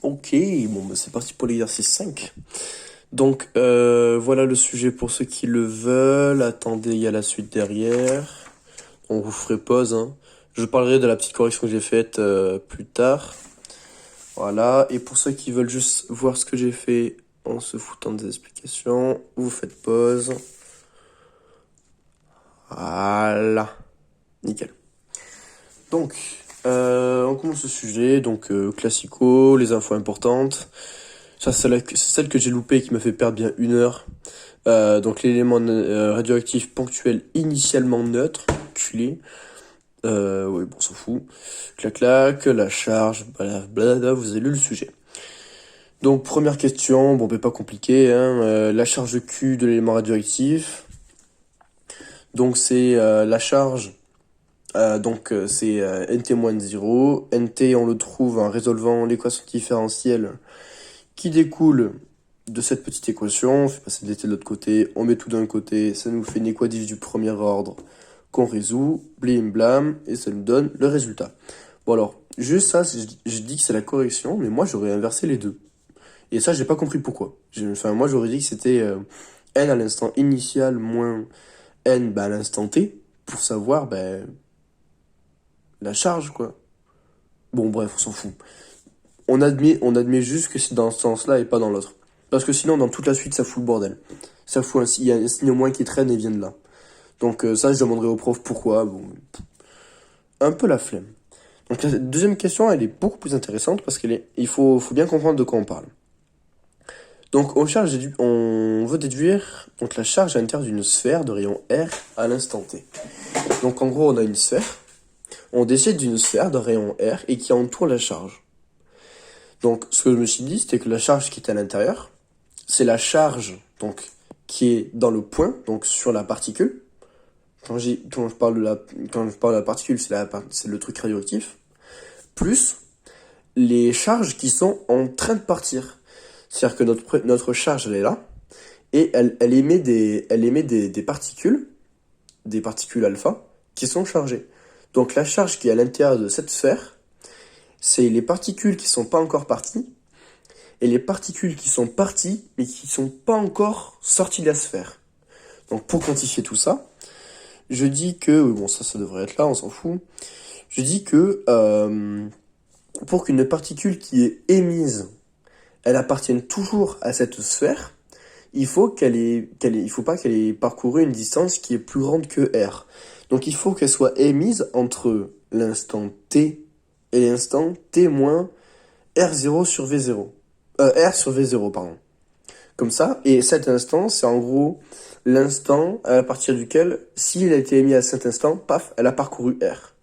Ok, bon, bah, c'est parti pour l'exercice 5. Donc, voilà le sujet pour ceux qui le veulent. Attendez, il y a la suite derrière. On vous ferait pause, hein. Je parlerai de la petite correction que j'ai faite plus tard. Voilà, et pour ceux qui veulent juste voir ce que j'ai fait en se foutant des explications, vous faites pause. Voilà, nickel. Donc, on commence le sujet. Donc, classico, les infos importantes. Ça, c'est celle que j'ai loupée et qui m'a fait perdre bien 1 heure. Donc l'élément radioactif ponctuel initialement neutre, culé. Oui, bon, on s'en fout. Clac clac, la charge, blablabla, vous avez lu le sujet. Donc première question, bon, mais pas compliqué, hein, la charge Q de l'élément radioactif. Donc c'est la charge, c'est NT-0. NT, on le trouve en résolvant l'équation différentielle qui découle de cette petite équation. On fait passer dt de l'autre côté, on met tout d'un côté, ça nous fait une équatif du premier ordre qu'on résout, blim blam, et ça nous donne le résultat. Bon alors, juste ça, je dis que c'est la correction, mais moi j'aurais inversé les deux. Et ça, j'ai pas compris pourquoi. Moi j'aurais dit que c'était n à l'instant initial moins n à l'instant t, pour savoir la charge, quoi. Bon bref, on s'en fout. On admet juste que c'est dans ce sens-là et pas dans l'autre. Parce que sinon, dans toute la suite, ça fout le bordel. Il y a un signe au moins qui traîne et vient de là. Donc ça, je demanderai au prof pourquoi. Bon, un peu la flemme. Donc la deuxième question, elle est beaucoup plus intéressante parce il faut bien comprendre de quoi on parle. Donc on veut déduire donc la charge à l'intérieur d'une sphère de rayon R à l'instant T. Donc en gros, on a une sphère. On décide d'une sphère de rayon R et qui entoure la charge. Donc, ce que je me suis dit, c'était que la charge qui est à l'intérieur, c'est la charge donc qui est dans le point, donc sur la particule. Quand je parle de la particule, c'est le truc radioactif, plus les charges qui sont en train de partir. C'est-à-dire que notre charge, elle est là, et elle émet des particules alpha, qui sont chargées. Donc la charge qui est à l'intérieur de cette sphère, c'est les particules qui sont pas encore parties, et les particules qui sont parties, mais qui sont pas encore sorties de la sphère. Donc pour quantifier tout ça, je dis que, oui, bon, ça devrait être là, on s'en fout. Je dis que pour qu'une particule qui est émise, elle appartienne toujours à cette sphère, il faut pas qu'elle ait parcouru une distance qui est plus grande que r. Donc il faut qu'elle soit émise entre l'instant t et l'instant t moins r0 sur v0. R sur v0, pardon. Comme ça, et cet instant, c'est en gros l'instant à partir duquel, s'il a été émis à cet instant, paf, elle a parcouru R.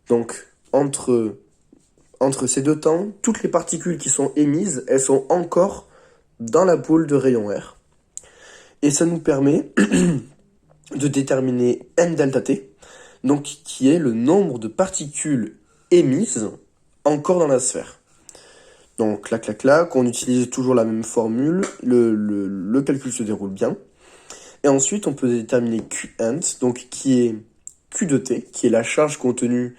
Donc, entre ces deux temps, toutes les particules qui sont émises, elles sont encore dans la boule de rayon R. Et ça nous permet de déterminer n delta t, donc qui est le nombre de particules émises encore dans la sphère. Donc, clac, clac, clac, on utilise toujours la même formule, le calcul se déroule bien. Et ensuite, on peut déterminer Qnt, donc qui est Q de T, qui est la charge contenue,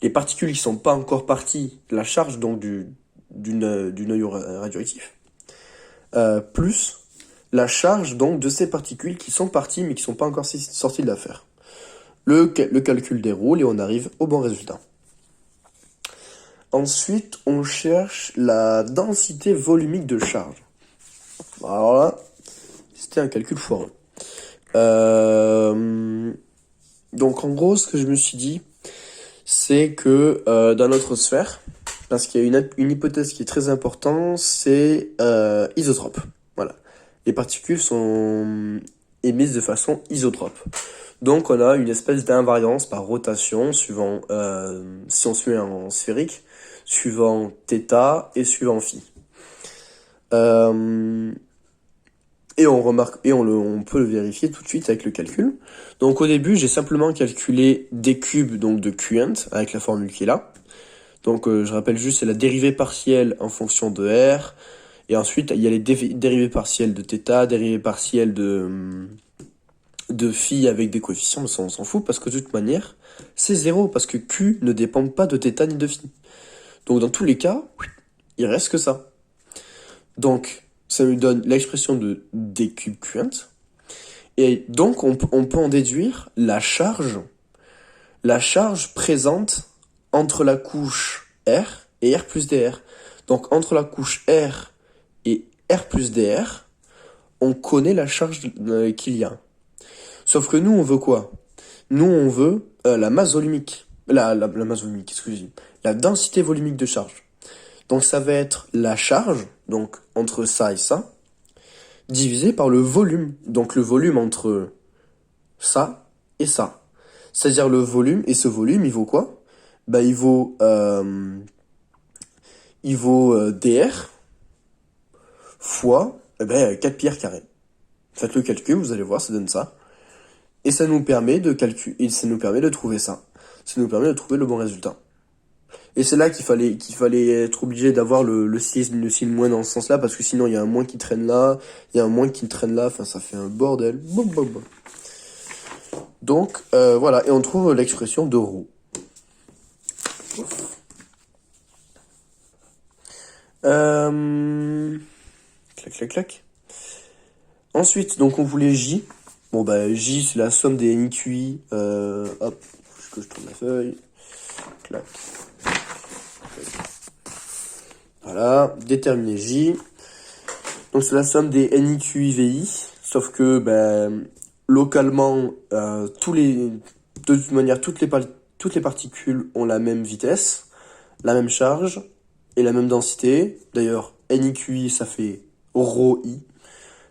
les particules qui sont pas encore parties, la charge donc du noyau radioactif, plus la charge donc de ces particules qui sont parties mais qui sont pas encore sorties de l'affaire. Le calcul déroule et on arrive au bon résultat. Ensuite, on cherche la densité volumique de charge. Alors là, c'était un calcul foireux. Donc en gros, ce que je me suis dit, c'est que dans notre sphère, parce qu'il y a une hypothèse qui est très importante, c'est isotrope. Voilà. Les particules sont émises de façon isotrope. Donc on a une espèce d'invariance par rotation, suivant, si on suit en sphérique, suivant θ et suivant phi. Et on peut le vérifier tout de suite avec le calcul. Donc au début, j'ai simplement calculé d cubes donc de Qnt avec la formule qui est là. Donc je rappelle juste, c'est la dérivée partielle en fonction de R. Et ensuite, il y a les dérivées partielles de θ, dérivées partielles de phi avec des coefficients, mais ça on s'en fout parce que de toute manière, c'est 0 parce que Q ne dépend pas de θ ni de phi. Donc dans tous les cas, il reste que ça. Donc, ça nous donne l'expression de d cube Qnt. Et donc, on peut en déduire la charge présente entre la couche R et R plus dr. Donc, entre la couche R et R plus dr, on connaît la charge qu'il y a. Sauf que nous, on veut quoi? Nous, on veut la masse volumique. La masse volumique, excusez-moi. La densité volumique de charge. Donc, ça va être la charge, donc entre ça et ça, divisé par le volume. Donc, le volume entre ça et ça. C'est-à-dire le volume, et ce volume, il vaut quoi? Bah, il vaut dr fois 4 pi r carré. Faites le calcul, vous allez voir, ça donne ça. Et ça nous permet de calculer, et ça nous permet de trouver ça. Ça nous permet de trouver le bon résultat. Et c'est là qu'il fallait être obligé d'avoir le signe moins dans ce sens-là, parce que sinon il y a un moins qui traîne là, il y a un moins qui traîne là, enfin ça fait un bordel. Boum, boum, boum. Donc voilà, et on trouve l'expression de ρ. Clac, clac, clac. Ensuite, donc on voulait J. Bon bah J c'est la somme des NQI. Hop, faut que je tourne la feuille. Clac. Voilà, déterminer J. Donc c'est la somme des NIQI-VI, sauf que localement, de toute manière, toutes les particules ont la même vitesse, la même charge et la même densité. D'ailleurs, NIQI ça fait ρI.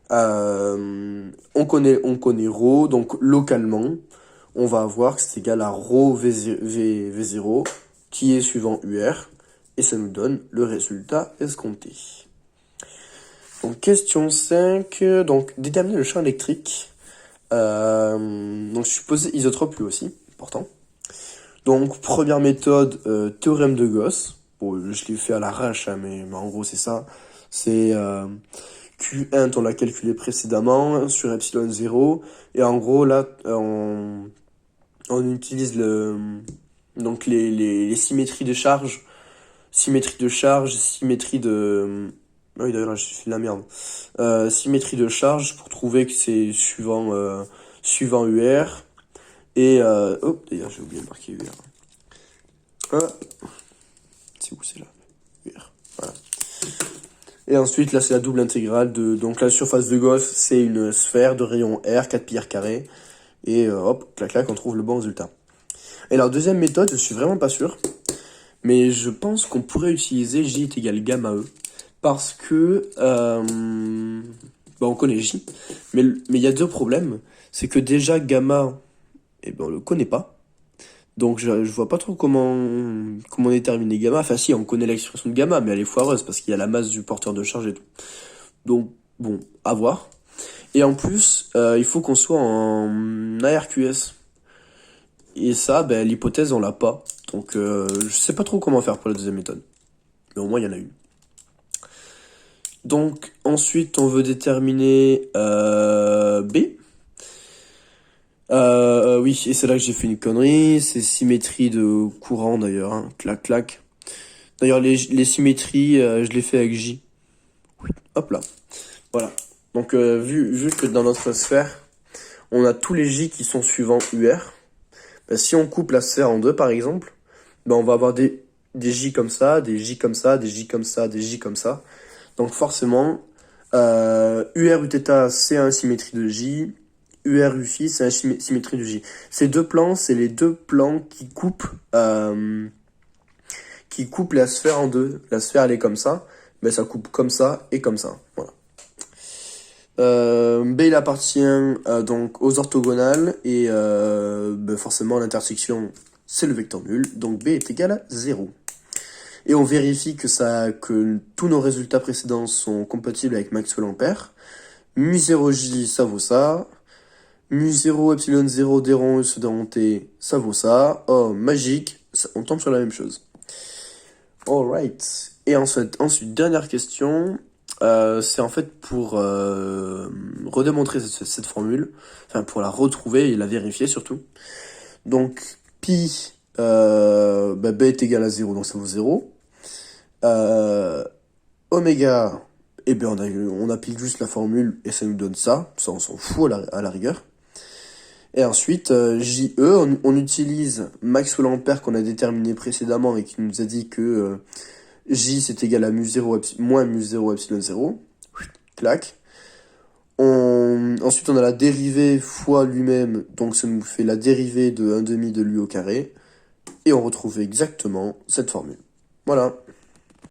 On connaît ρ, donc localement, on va avoir que c'est égal à ρ V0 qui est suivant UR. Et ça nous donne le résultat escompté. Donc question 5, donc déterminer le champ électrique. Donc supposer isotrope lui aussi, important. Donc première méthode, théorème de Gauss. Bon, je l'ai fait à l'arrache, hein, mais en gros c'est ça. C'est Q1, on l'a calculé précédemment sur epsilon 0. Et en gros là, on utilise donc les symétries de charge. Symétrie de charge, symétrie de... Ah oui, d'ailleurs, j'ai fait de la merde. Symétrie de charge pour trouver que c'est suivant UR. Et... oh, d'ailleurs, j'ai oublié de marquer UR. C'est où c'est là? UR. Voilà. Et ensuite, là, c'est la double intégrale de... Donc, la surface de Gauss, c'est une sphère de rayon R, 4 pi r carré. Et hop, clac, clac, on trouve le bon résultat. Et alors, deuxième méthode, je suis vraiment pas sûr. Mais je pense qu'on pourrait utiliser J est égal gamma E. Parce que... on connaît J. Mais il y a deux problèmes. C'est que déjà, gamma, on le connaît pas. Donc je vois pas trop comment déterminer gamma. Enfin si, on connaît l'expression de gamma, mais elle est foireuse parce qu'il y a la masse du porteur de charge et tout. Donc bon, à voir. Et en plus, il faut qu'on soit en ARQS. Et ça, l'hypothèse, on l'a pas. Donc je sais pas trop comment faire pour la deuxième méthode. Mais au moins, il y en a une. Donc ensuite, on veut déterminer B. Oui, et c'est là que j'ai fait une connerie. C'est symétrie de courant d'ailleurs. Hein. Clac, clac. D'ailleurs, les symétries, je les fais avec J. Oui. Hop là. Voilà. Donc vu que dans notre sphère, on a tous les J qui sont suivants UR. Si on coupe la sphère en deux, par exemple, on va avoir des J comme ça, des J comme ça, des J comme ça, des J comme ça. Donc forcément, UR Uθ, c'est une symétrie de J. UR Uφ, c'est une symétrie de J. Ces deux plans, c'est les deux plans qui coupent la sphère en deux. La sphère, elle est comme ça, mais ça coupe comme ça et comme ça. Voilà. B, il appartient donc aux orthogonales et forcément l'intersection c'est le vecteur nul, donc B est égal à 0. Et on vérifie que tous nos résultats précédents sont compatibles avec Maxwell Ampère. Mu0J ça vaut ça. Mu0 epsilon 0 d rond E d T ça vaut ça. Oh magique, on tombe sur la même chose. Alright. Et ensuite dernière question. C'est en fait pour redémontrer cette formule, enfin pour la retrouver et la vérifier surtout. Donc pi, b est égal à 0, donc ça vaut 0. Euh, Oméga, eh bien on applique juste la formule et ça nous donne ça. Ça, on s'en fout à la rigueur. Et ensuite, JE, on utilise Maxwell Ampère qu'on a déterminé précédemment et qui nous a dit que J c'est égal à mu0 moins mu0 epsilon 0. Clac. Ensuite, on a la dérivée fois lui-même, donc ça nous fait la dérivée de 1 demi de lui au carré. Et on retrouve exactement cette formule. Voilà.